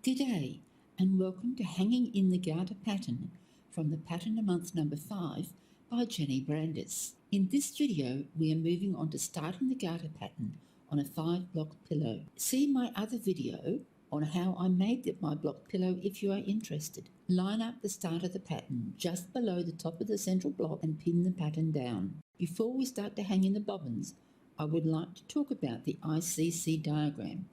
G'day and welcome to Hanging in the Garter pattern from the Pattern a Month number 5 by Jenny Brandis. In this video we are moving on to starting the garter pattern on a 5-block pillow. See my other video on how I made my block pillow if you are interested. Line up the start of the pattern just below the top of the central block and pin the pattern down. Before we start to hang in the bobbins, I would like to talk about the ICC diagram.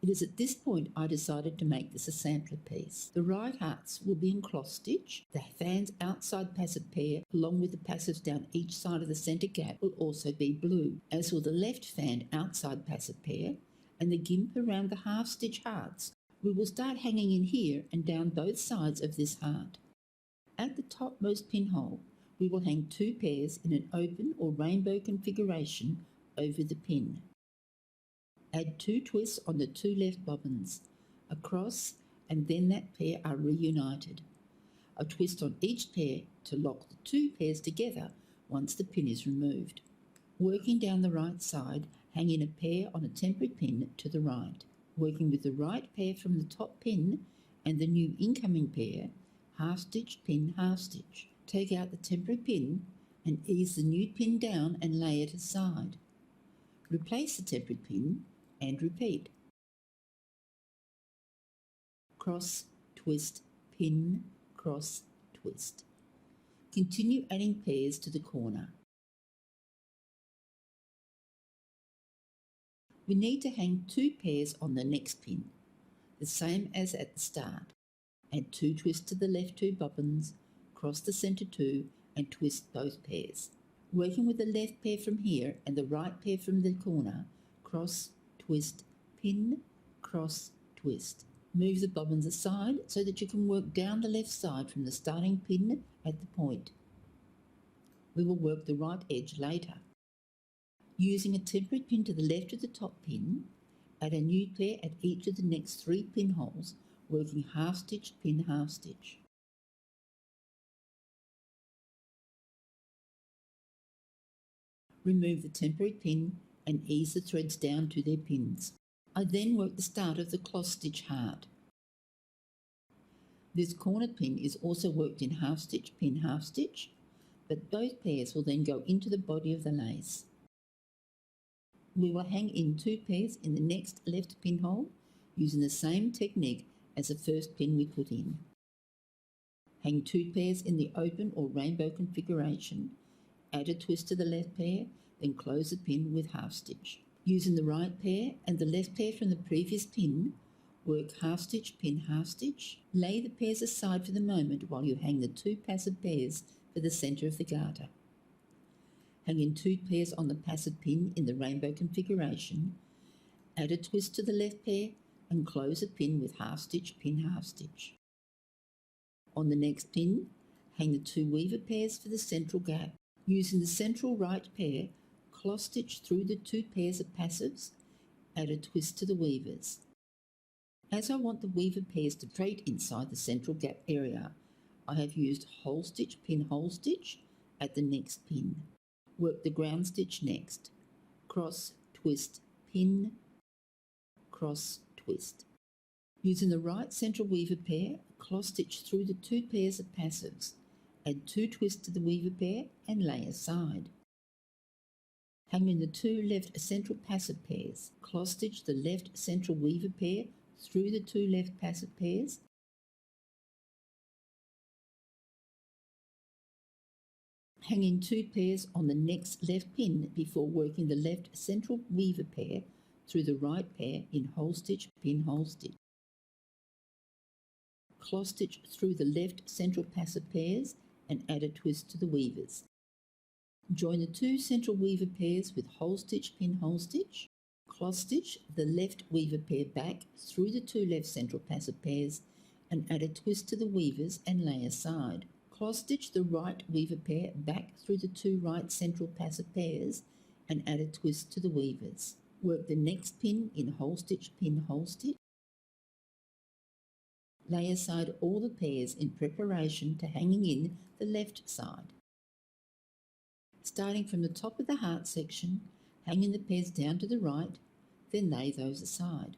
It is at this point I decided to make this a sampler piece. The right hearts will be in cross stitch. The fans outside passive pair along with the passives down each side of the centre gap will also be blue, as will the left fan outside passive pair and the gimp around the half stitch hearts. We will start hanging in here and down both sides of this heart. At the topmost pinhole we will hang 2 pairs in an open or rainbow configuration over the pin. Add 2 twists on the 2 left bobbins, across, and then that pair are reunited. A twist on each pair to lock the 2 pairs together once the pin is removed. Working down the right side, hang in a pair on a temporary pin to the right. Working with the right pair from the top pin and the new incoming pair, half stitch, pin, half stitch. Take out the temporary pin and ease the new pin down and lay it aside. Replace the temporary pin and repeat. Cross, twist, pin, cross, twist. Continue adding pairs to the corner. We need to hang 2 pairs on the next pin, the same as at the start. Add 2 twists to the left 2 bobbins, cross the centre 2 and twist both pairs. Working with the left pair from here and the right pair from the corner, cross, twist, pin, cross, twist. Move the bobbins aside so that you can work down the left side from the starting pin at the point. We will work the right edge later. Using a temporary pin to the left of the top pin, add a new pair at each of the next 3 pinholes, working half stitch, pin, half stitch. Remove the temporary pin and ease the threads down to their pins. I then work the start of the cross stitch heart. This corner pin is also worked in half stitch, pin, half stitch, but both pairs will then go into the body of the lace. We will hang in 2 pairs in the next left pinhole using the same technique as the first pin we put in. Hang 2 pairs in the open or rainbow configuration. Add a twist to the left pair, then close the pin with half stitch. Using the right pair and the left pair from the previous pin, work half stitch, pin, half stitch. Lay the pairs aside for the moment while you hang the 2 passive pairs for the centre of the garter. Hang in 2 pairs on the passive pin in the rainbow configuration. Add a twist to the left pair and close the pin with half stitch, pin, half stitch. On the next pin, hang the 2 weaver pairs for the central gap. Using the central right pair, cross stitch through the 2 pairs of passives, add a twist to the weavers. As I want the weaver pairs to drape inside the central gap area, I have used hole stitch, pin, hole stitch at the next pin. Work the ground stitch next. Cross, twist, pin, cross, twist. Using the right central weaver pair, cross stitch through the 2 pairs of passives. Add 2 twists to the weaver pair and lay aside. Hang in the 2 left central passive pairs. Cross stitch the left central weaver pair through the 2 left passive pairs. Hang in 2 pairs on the next left pin before working the left central weaver pair through the right pair in hole stitch, pin, hole stitch. Cross stitch through the left central passive pairs and add a twist to the weavers. Join the 2 central weaver pairs with hole stitch, pin, hole stitch. Cross stitch the left weaver pair back through the 2 left central passive pairs and add a twist to the weavers and lay aside. Cross stitch the right weaver pair back through the 2 right central passive pairs and add a twist to the weavers. Work the next pin in hole stitch, pin, hole stitch. Lay aside all the pairs in preparation to hanging in the left side. Starting from the top of the heart section, hang in the pairs down to the right, then lay those aside.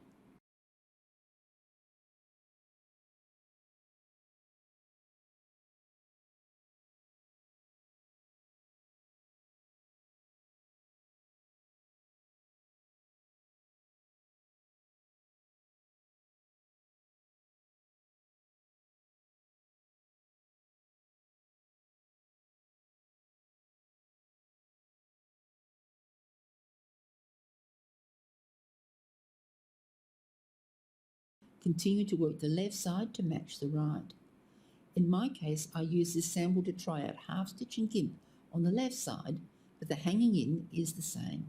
Continue to work the left side to match the right. In my case, I use this sample to try out half stitch and gimp on the left side, but the hanging in is the same.